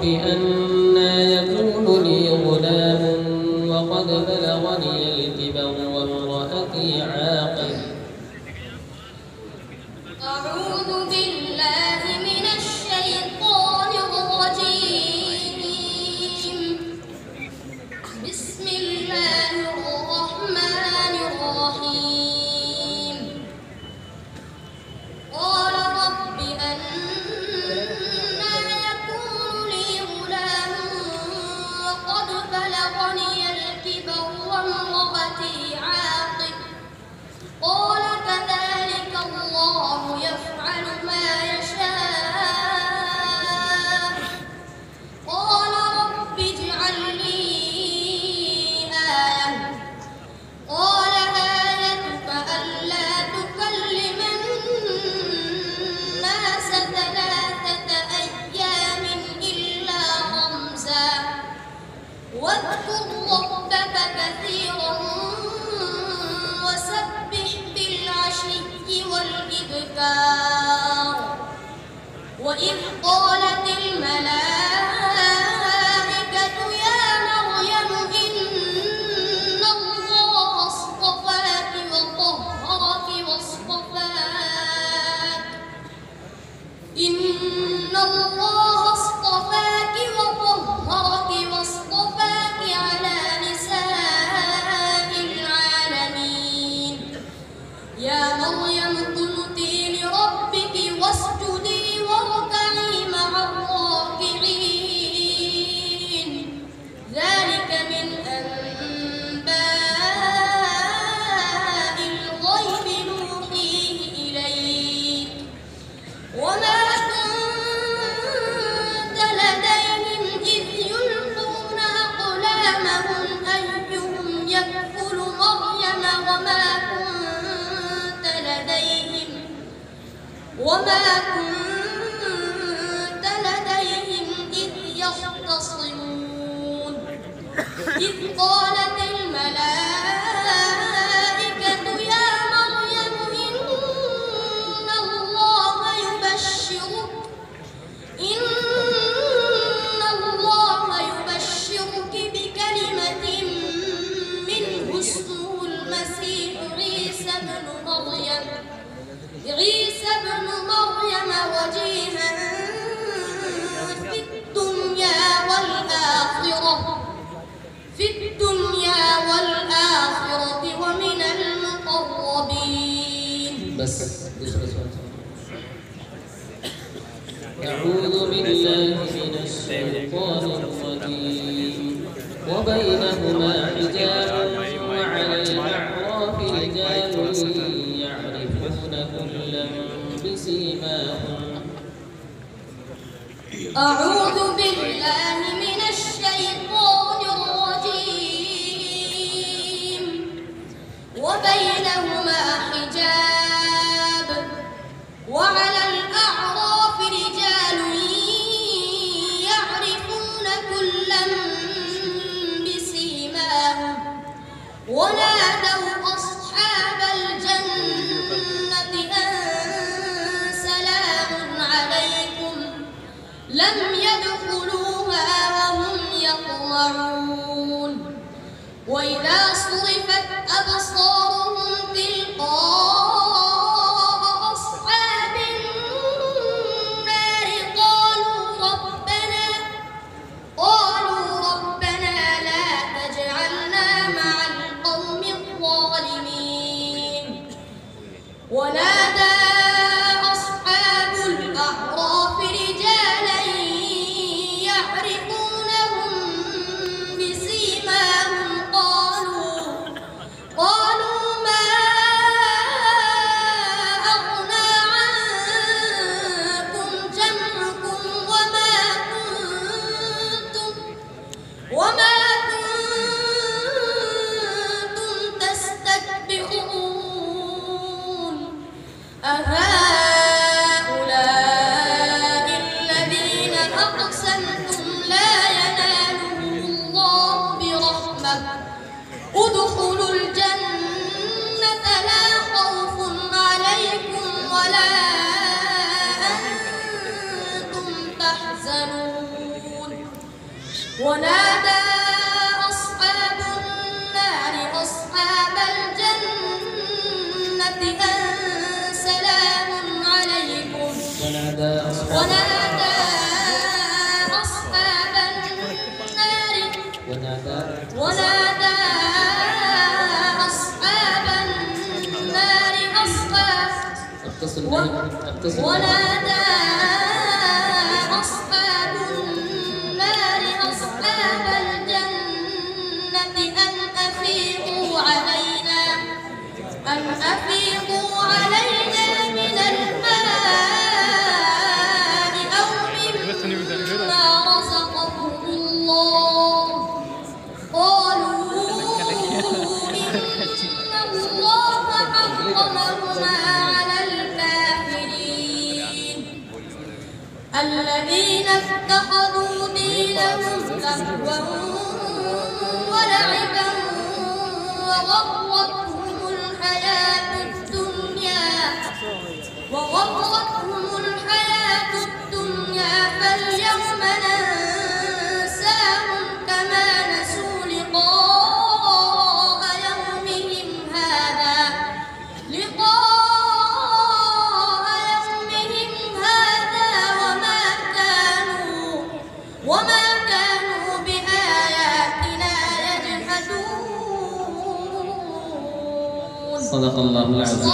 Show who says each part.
Speaker 1: رب أنى يكون لي غلام وقد بلغني الكبر وامرأتي عاقر.
Speaker 2: أعوذ بالله من الشيطان الرجيم. بسم الله الرحمن الرحيم. قال رب أنى يكون لي غلام وقد بلغني الكبر وامرأتي عاقر. قال كذلك الله يفعل ما يشاء. قال رب اجعل لي آية. قال آيتك ألا تكلم الناس 3 أيام إلا رمزا واذكر ربك كثيرا وسبح بالعشي والإبكار. وإذ قالت الملائكة يا مريم إن الله اصطفاك وطهرك واصطفاك على نساء العالمين. يا مريم اقنتي لربك واسجدي واركعي مع الراكعين. ذلك من أنباء الغيب نوحيه إليك وما كنت لديهم إذ يلقون أقلامهم أيهم يكفل مريم وما كنت لديهم إذ يختصمون. إذ قالت الملائكة يا مريم إن الله يبشرك بكلمة منه اسمه المسيح عيسى بن مريم وجيها في الدنيا والآخرة ومن المقربين.
Speaker 1: بس. أعوذ بالله من الشيطان الرجيم. وبينهما حجاب وعلى الأعراف رجال يعرفون كلا بسيماهم.
Speaker 2: أعوذ بالله من الشيطان الرجيم. وبينهما حجاب وعلى الأعراف رجال يعرفون كلا بسيماهم ونادوا أصحاب الجنة أن سلام عليكم لم يدخلوها وهم يطمعون. وإذا صرفت أبصارهم تلقاء أصحاب النار قالوا ربنا لا تجعلنا مع القوم الظالمين. ونادى أصحاب الأعراف رجالا يعرفونهم بسيماهم قالوا ما أغنى عنكم جمعكم وما كنتم تستكبرون أهؤلاء الذين أقسمتم لا ينالهم الله برحمة ادخلوا الجنة لا خوف عليكم ولا أنتم تحزنون. أن سلام عليكم ونادى أصحاب النار أصحاب الجنة أن أفيضوا علينا من الماء أو مما رزقكم الله قالوا إن الله حرمهما على الكافرين الذين اتخذوا دينهم لهوا ولعبا وغرتهم الحياة الدنيا فاليوم ننساهم كما نسوا لقاء يومهم هذا وما كانوا بآياتنا يجحدون.
Speaker 1: صدق الله العظيم.